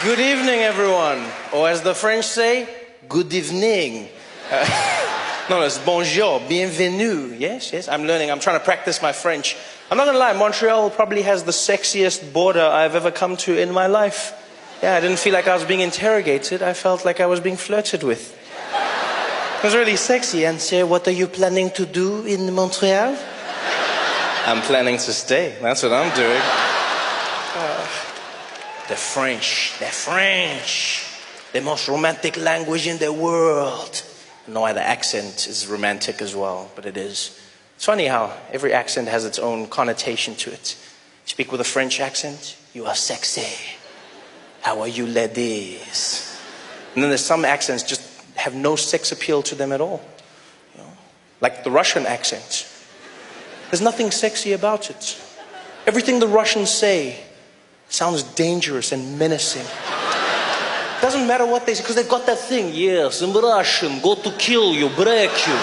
Good evening, everyone. Or as the French say, good evening. No, it's bonjour, bienvenue. Yes, I'm learning. I'm trying to practice my French. I'm not gonna lie, Montreal probably has the sexiest border I've ever come to in my life. Yeah, I didn't feel like I was being interrogated. I felt like I was being flirted with. It was really sexy. And sir, what are you planning to do in Montreal? I'm planning to stay. That's what I'm doing. The French. The most romantic language in the world. I know why the accent is romantic as well, but it is. It's funny how every accent has its own connotation to it. You speak with a French accent, you are sexy. How are you, ladies? And then there's some accents just have no sex appeal to them at all. You know? Like the Russian accent. There's nothing sexy about it. Everything the Russians say sounds dangerous and menacing. Doesn't matter what they say, because they've got that thing. Yes, I'm Russian, go to kill you, break you,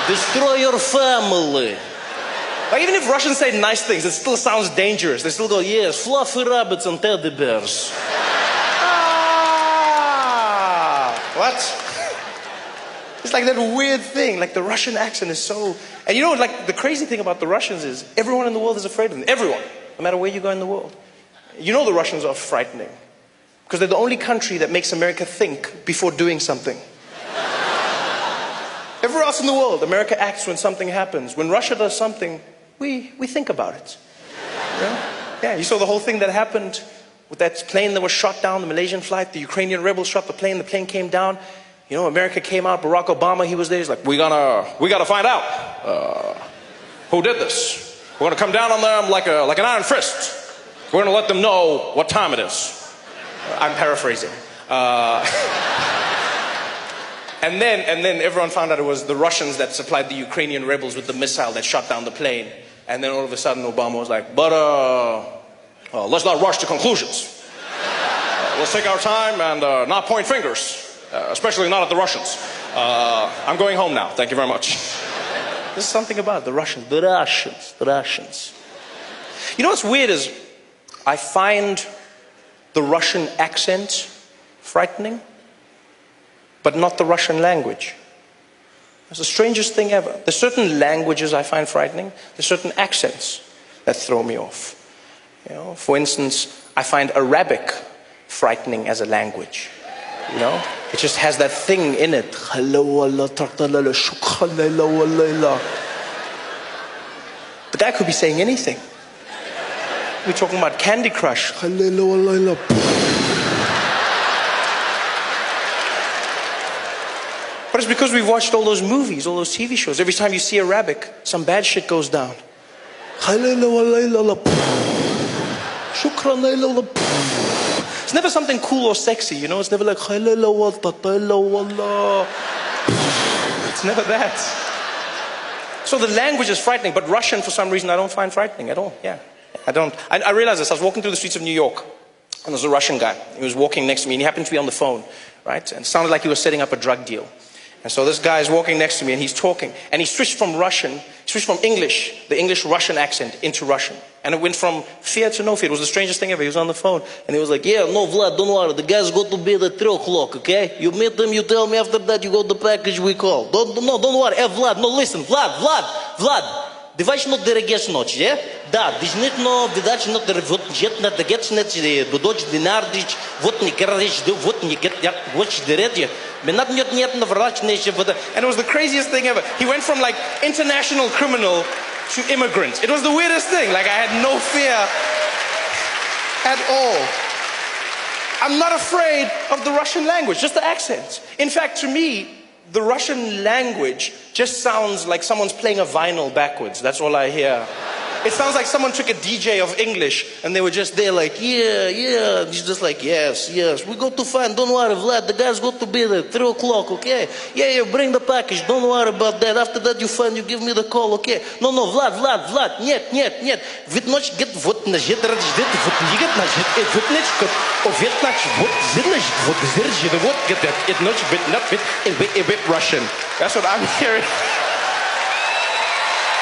destroy your family. Like, even if Russians say nice things, it still sounds dangerous. They still go, yes, fluffy rabbits and teddy bears. What? It's like that weird thing, like the Russian accent is so... And you know, like, the crazy thing about the Russians is everyone in the world is afraid of them. Everyone, no matter where you go in the world. You know the Russians are frightening. Because they're the only country that makes America think before doing something. Everywhere else in the world, America acts when something happens. When Russia does something, we think about it. Yeah, you saw the whole thing that happened with that plane that was shot down, the Malaysian flight. The Ukrainian rebels shot the plane came down. You know, America came out, Barack Obama, he was there. He's like, we gotta find out who did this. We're gonna come down on them like an iron fist. We're gonna let them know what time it is. I'm paraphrasing. And then everyone found out it was the Russians that supplied the Ukrainian rebels with the missile that shot down the plane. And then all of a sudden Obama was like, but let's not rush to conclusions. Let's take our time and not point fingers. Especially not at the Russians. I'm going home now. Thank you very much. There's something about the Russians. The Russians. You know what's weird is I find the Russian accent frightening, but not the Russian language. It's the strangest thing ever. There's certain languages I find frightening. There's certain accents that throw me off. You know, for instance, I find Arabic frightening as a language. You know, it just has that thing in it. The guy could be saying anything. We're talking about Candy Crush. But it's because we've watched all those movies, all those TV shows. Every time you see Arabic, some bad shit goes down. It's never something cool or sexy, you know? It's never like, it's never that. So the language is frightening, but Russian, for some reason, I don't find frightening at all. Yeah, I don't. I realized this. I was walking through the streets of New York, and there was a Russian guy. He was walking next to me, and he happened to be on the phone, right? And it sounded like he was setting up a drug deal. And so this guy is walking next to me, and he's talking. And he switched from English, the English-Russian accent, into Russian. And it went from fear to no fear. It was the strangest thing ever. He was on the phone, and he was like, yeah, no, Vlad, don't worry. The guy's got to be at 3 o'clock, okay? You meet him, you tell me after that, you got the package we call. Don't worry. Hey, Vlad, no, listen. Vlad. Давай not дерегеш ночь, yeah? Да, действительно, видать, not вот jet на дегет нет, додоч динардич, вот не кердиш, вот не get, watch the radio. And it was the craziest thing ever. He went from like international criminal to immigrant. It was the weirdest thing. Like I had no fear at all. I'm not afraid of the Russian language, just the accent. In fact, to me, the Russian language just sounds like someone's playing a vinyl backwards. That's all I hear. It sounds like someone took a DJ of English and they were just there like, yeah. He's just like, yes. We go to find, don't worry, Vlad, the guy's got to be there, 3 o'clock, okay? Yeah, bring the package, don't worry about that. After that you find, you give me the call, okay? No, Vlad, нет. Ведь ночь, вот, значит, вот it ночь, not a bit Russian. That's what I'm hearing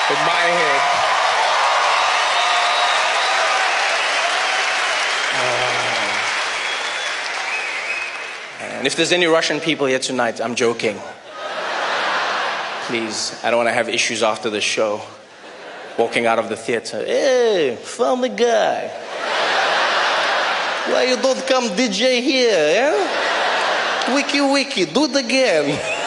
in my head. And if there's any Russian people here tonight, I'm joking. Please, I don't want to have issues after the show. Walking out of the theater. Hey, found the guy. Why you don't come DJ here, eh? Wiki, do it again.